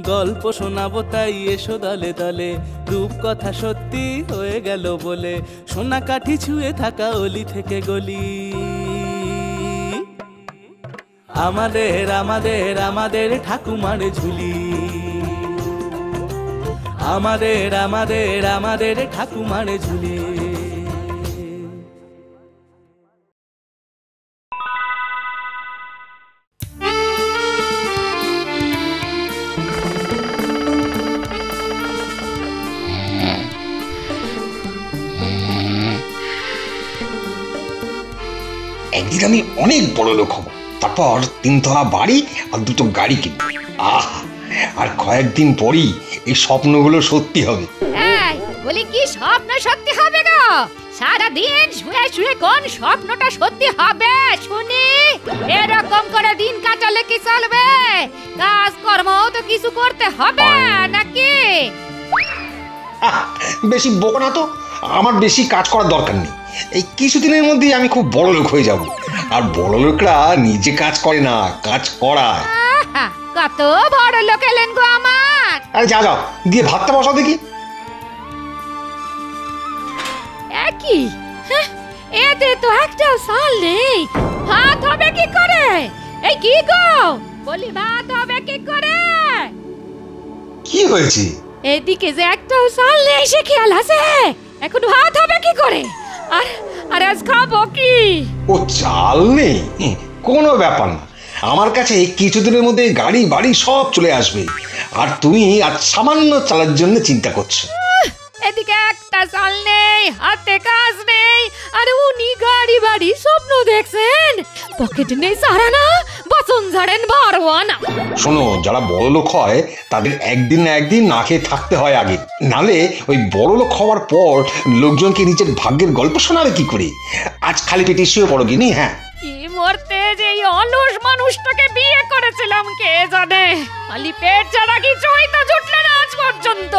গল্প শোনাবো তাই এসো দলে দলে, রূপকথা সত্যি হয়ে গেল বলে, সোনা কাঠি ছুঁয়ে থাকা অলি থেকে গলি। আমাদের আমাদের আমাদের ঠাকুমার ঝুলি, আমাদের আমাদের আমাদের ঠাকুমার ঝুলি। একদিন আমি অনেক বড় লোক হব, তারপর 3 তলা বাড়ি আর 2টো গাড়ি কিনব। আর কয়েকদিন পরই এই স্বপ্নগুলো সত্যি হবে। বলি কি স্বপ্ন সত্যি হবে গো? সারাদিন শুয়ে শুয়ে কোন স্বপ্নটা সত্যি হবে শুনি? এরকম করে দিন কাটালে কি চলবে? কাজ কর্ম তো কিছু করতে হবে নাকি? বেশি বকো না তো, আমার বেশি কাজ করার দরকার নেই। এই কিছুদিনের মধ্যেই আমি খুব বড় লোক হয়ে যাব। আর বড় লোকরা নিজে কাজ করে না, কাজ করায়। কত বড় লোক এলেন গো আমার। আরে যা যাও, দিয়ে ভাতটা বসাও দেখি। একই এতে তো একটা সাল নেই, ভাত হবে কি করে? এই কি গো বলি, ভাত হবে কি করে? কি হয়েছে? এদিকে যে একটা সাল নেই সে খেয়াল আছে, এখন ভাত হবে কি করে? আর আজ খাবো কি? ও চাল নেই, কোনো ব্যাপার না। আমার কাছে কিছুদিনের মধ্যে গাড়ি বাড়ি সব চলে আসবে। আর তুমি আজ সামান্য চালের জন্য চিন্তা করছো। এদিকে একটা চাল নেই, হাতে কাজ নেই, আর উনি গাড়ি বাড়ি স্বপ্ন দেখছেন। পকেটে নেই সারানা, বাসন ঝাড়েন বারোয়ানা। শোনো, যারা বড় লোক হয় তাদের একদিন না একদিন না খেয়ে থাকতে হয় আগে, নালে ওই বড় লোক হওয়ার পর লোকজনকে নিজের ভাগ্যের গল্প শোনাবে কি করে? আজ খালি পেটে শুয়ে পড়ো কিনি। হ্যাঁ, কি মরতে যে এই অলস মানুষটাকে বিয়ে করেছিলাম কে জানে। খালি পেট ছাড়া কিছুই তো জুটলো না আজ পর্যন্ত।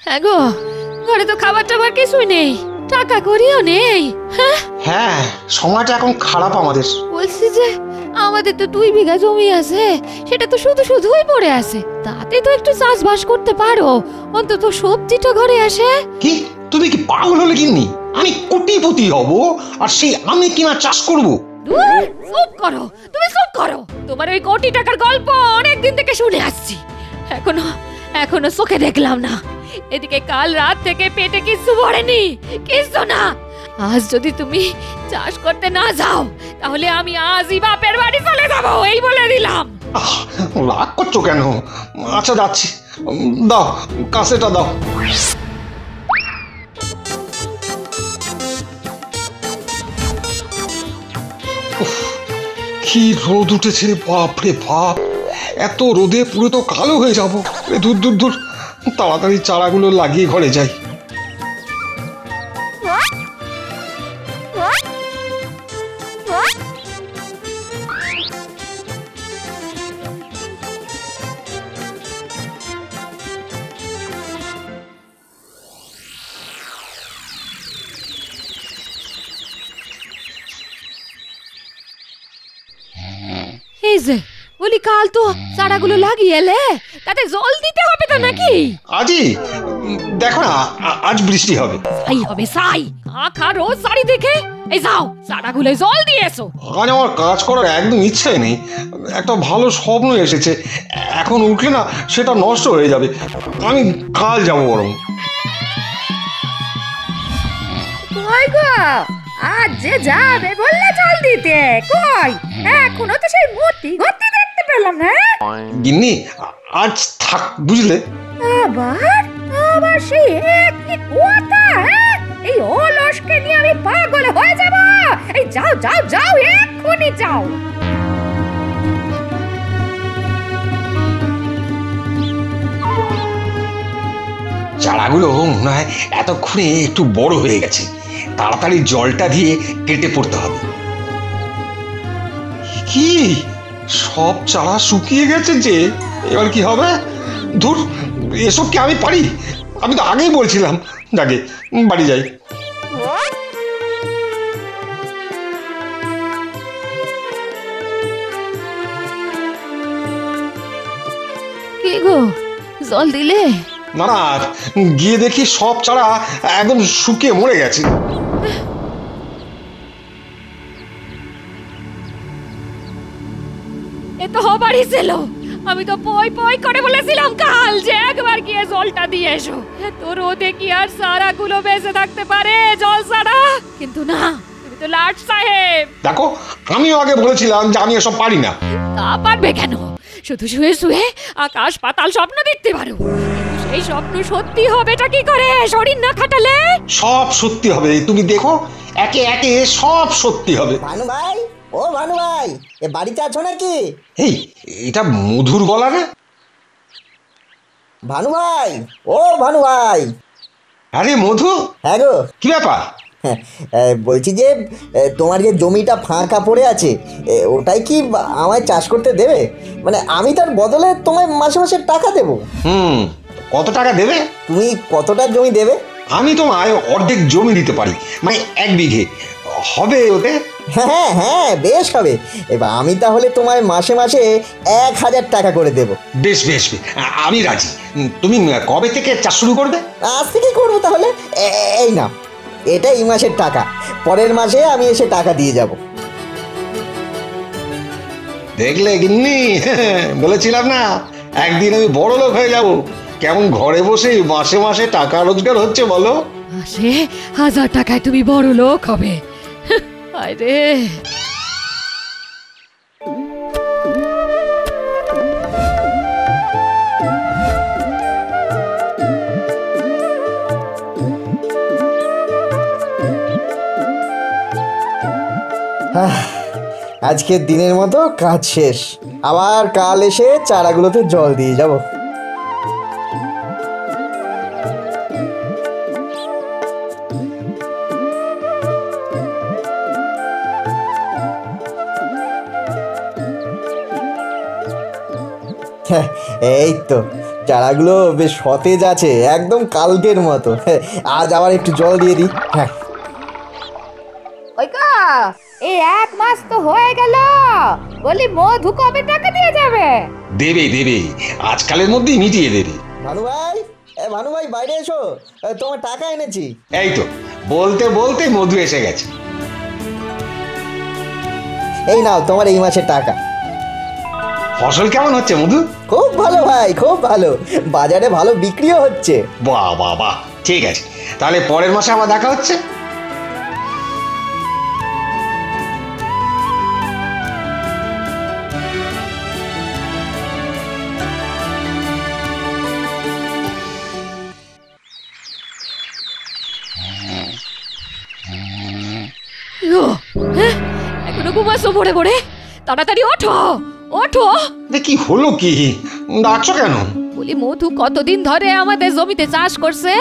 হ্যাঁ গো, ঘরে তো খাবার টাবার কিছুই নেই, টাকা করিও নেই। হ্যাঁ, সময়টা এখন খারাপ আমাদের। বলছি যে আমাদের তো 2 বিঘা জমি আছে, সেটা তো শুধু শুধুই পড়ে আছে। তাতে তো একটু চাষবাস করতে পারো, অন্তত সবজিটা ঘরে আসে। কি তুমি কি পাগল হলে কিন্নি? আমি কোটিপতি হব আর সেই আমি কিনা চাষ করব? দূর, চুপ করো, তুমি চুপ করো। তোমার ওই কোটি টাকার গল্প অনেক দিন থেকে শুনে আসছি, এখনো চোখে দেখলাম না। এদিকে কাল রাত থেকে পেটে কিছু ভরেনি, কিছু না। আজ যদি তুমি চাষ করতে না যাও তাহলে আমি আজই বাপের বাড়ি চলে যাবো, এই বলে দিলাম। রাগ করছো কেন? আচ্ছা যাচ্ছি, দাও কাছেটা দাও। কি রোদ উঠেছে, বাপ রে বাপ! এত রোদে পুরো তো কালো হয়ে যাবো। দূর দূর দূর, তাড়াতাড়ি চারাগুলো লাগিয়ে ঘরে যাই। এই যে বলি, কাল তো চারাগুলো লাগিয়ে এলে, তাতে জল দিতে হবে তো নাকি? আজই দেখো না, আজ বৃষ্টি হবে। সাই হবে সাই, আখা রোজ শাড়ি দেখে। এই যাও, চারাগুলো জল দিয়ে এসো। আজ আমার কাজ করার একদম ইচ্ছে নেই। একটা ভালো স্বপ্ন এসেছে, এখন উঠলে না সেটা নষ্ট হয়ে যাবে। আমি কাল যাবো বরং। কই গো, আজ যে যাবে বললে জল দিতে, কই এখনো তো সেই মূর্তি গতি দেখতে পেলাম না। গিন্নি, আজ থাক বুঝলে। আবার সেই একই কথা। এই অলসকে নিয়ে আমি পাগল হয়ে যাব। এই যাও যাও যাও, এক্ষুনি যাও। চারাগুলো মনে হয় এতক্ষণে একটু বড় হয়ে গেছে, তাড়াতাড়ি জলটা দিয়ে কেটে পড়তে হবে। কি সব চারা শুকিয়ে গেছে যে, এবার কি হবে? ধুর, এসব কি আমি পারি? আমি তো আগেই বলছিলাম। যাকে বাড়ি যাই। কি গো, জল দিলে? না না, গিয়ে দেখি সব চারা একদম শুকিয়ে মরে গেছে। এ তো হবারই ছিল। আমি তো পই পই করে বলেছিলাম কাল যে একবার গিয়ে জলটা দিয়ে এসো। এত রোদে কি আর সারাগুলো বেঁচে থাকতে পারে জল ছাড়া? কিন্তু না, তুমি তো লাট সাহেব। দেখো, আমিও আগে বলেছিলাম যে আমি এসব পারি না। তা পারবে কেন? শুধু শুয়ে শুয়ে আকাশ পাতাল স্বপ্ন দেখতে পারো, কিন্তু সেই স্বপ্ন সত্যি হবেটা কি করে শরীর না খাটালে? সব সত্যি হবে, তুমি দেখো, একে একে সব সত্যি হবে। ভানু ভাই, ও ভানু ভাই, এ বাড়িতে আছো নাকি? এই, এটা মধুর গলা না? ভানু ভাই, ও ভানু ভাই। আরে মধু, হ্যাঁ গো। কি ব্যাপার? বলছি যে তোমার যে জমিটা ফাঁকা পড়ে আছে, ওটাই কি আমায় চাষ করতে দেবে? মানে আমি তার বদলে তোমায় মাসে মাসে টাকা দেবো। কত টাকা দেবে? তুমি কতটা জমি দেবে? আমি তোমায় অর্ধেক জমি দিতে পারি, মানে 1 বিঘে হবে ওতে? হ্যাঁ হ্যাঁ, বেশ হবে। এবার আমি তাহলে তোমায় মাসে মাসে 1000 টাকা করে দেবো। বেশ বেশ বেশ, আমি রাজি। তুমি কবে থেকে চাষ শুরু করবে? আজ থেকে করবো তাহলে। এই না, এটা এই মাসের টাকা, পরের মাসে আমি এসে টাকা দিয়ে যাব। দেখলে গিন্নি, বলেছিলাম না একদিন আমি বড় লোক হয়ে যাব। কেমন ঘরে বসে মাসে মাসে টাকা রোজগার হচ্ছে বলো? মাসে 1000 টাকায় তুমি বড় লোক হবে? আরে আজকের দিনের মতো কাজ শেষ। আবার কাল এসে চারাগুলোতে জল দিয়ে যাব। এই তো, চারাগুলো বেশ সতেজ আছে, একদম কালকের মতো। আজ আবার একটু জল দিয়ে দিই। হ্যাঁ, ওই গো, এই 1 মাস তো হয়ে গেল, বলি মধু কবে টাকা দিয়ে যাবে? দেবে দেবে, আজকালের মধ্যেই মিটিয়ে দেবে। ভানু ভাই, ভানু ভাই বাইরে এসো, তোমার টাকা এনেছি। এই তো, বলতে বলতে মধু এসে গেছে। এই নাও তোমার এই মাসের টাকা। ফসল কেমন হচ্ছে মধু? খুব ভালো ভাই, খুব ভালো, বাজারে ভালো বিক্রিও হচ্ছে। বাহ বাহ বাহ, ঠিক আছে, তাহলে পরের মাসে আবার দেখা হচ্ছে। এখনো ঘুমাচ্ছো পড়ে পড়ে? তাড়াতাড়ি ওঠো ওঠো। কি হলো কি, ডাকছো কেন? বলি মধু কতদিন ধরে আমাদের জমিতে চাষ করছে?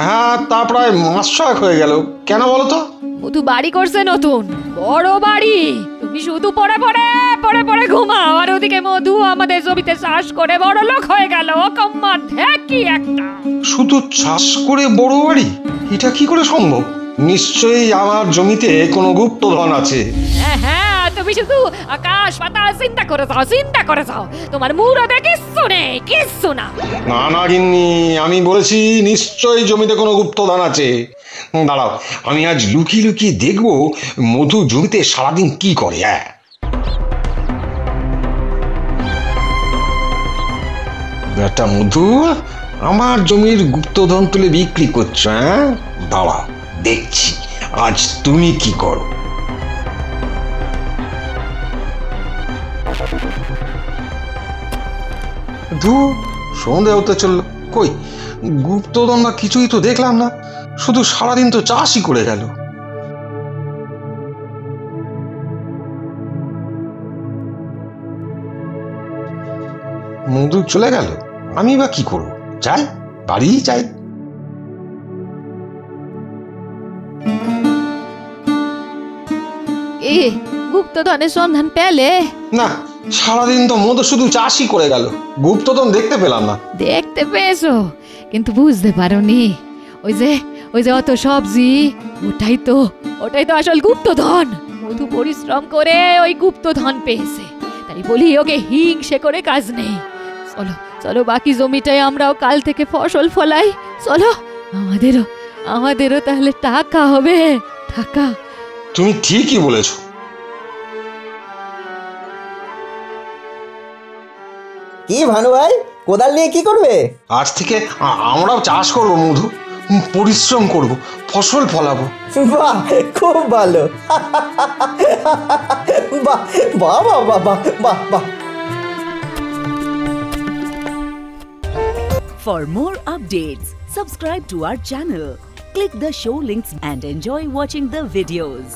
হ্যাঁ, তা প্রায় মাস 6 হয়ে গেল। কেন বলো তো? মধু বাড়ি করছে নতুন, বড় বাড়ি। তুমি শুধু পড়ে পড়ে পড়ে পড়ে ঘুমাও, আর ওদিকে মধু আমাদের জমিতে চাষ করে বড় লোক হয়ে গেল। কম্মা ঢেকি একটা। শুধু চাষ করে বড় বাড়ি? এটা কি করে সম্ভব? নিশ্চয়ই আমার জমিতে কোনো গুপ্তধন আছে। হ্যাঁ হ্যাঁ, তুমি শুধু আকাশ পাতাল চিন্তা করে যাও, চিন্তা করে যাও। তোমার মুরদে কিচ্ছু নেই, কিচ্ছু না। না না গিন্নি, আমি বলেছি নিশ্চয়ই জমিতে কোনো গুপ্তধন আছে। দাঁড়াও, আমি আজ লুকিয়ে লুকিয়ে দেখবো মধু জমিতে সারাদিন কি করে। হ্যাঁ, বেটা মধু, আমার জমির গুপ্তধন তুলে বিক্রি করছো? হ্যাঁ, দাঁড়াও দেখছি আজ তুমি কি করো। সন্ধে হতে চললো, কই গুপ্তধন না কিছুই তো দেখলাম না, শুধু সারাদিন তো চাষই করে গেল। মধু চলে গেল, আমি বা কি করবো? যাই, বাড়ি যাই। গুপ্তধনের সন্ধান পেলে? না, সারাদিন তো মধু শুধু চাষই করে গেল, গুপ্তধন দেখতে পেলাম না। দেখতে পেয়েছো কিন্তু বুঝতে পারোনি। ওই যে অত সবজি, ওটাই তো আসল গুপ্তধন। মধু পরিশ্রম করে ওই গুপ্তধন পেয়েছে, তাই বলি ওকে হিংসে করে কাজ নেই। চলো চলো বাকি জমিটায় আমরাও কাল থেকে ফসল ফলাই। চলো, আমাদেরও তাহলে টাকা হবে, টাকা। তুমি ঠিকই বলেছো। কি ভানু ভাই, কোদাল নিয়ে কি করবে? আজ থেকে আমরাও চাষ করবো মধু, পরিশ্রম করব, ফসল ফলাবো। বাহ, খুব ভালো। বাহ বাহ বাহ বাহ বাহ বাহ বাহ। For more updates, subscribe to our channel, click the show links and enjoy watching the videos.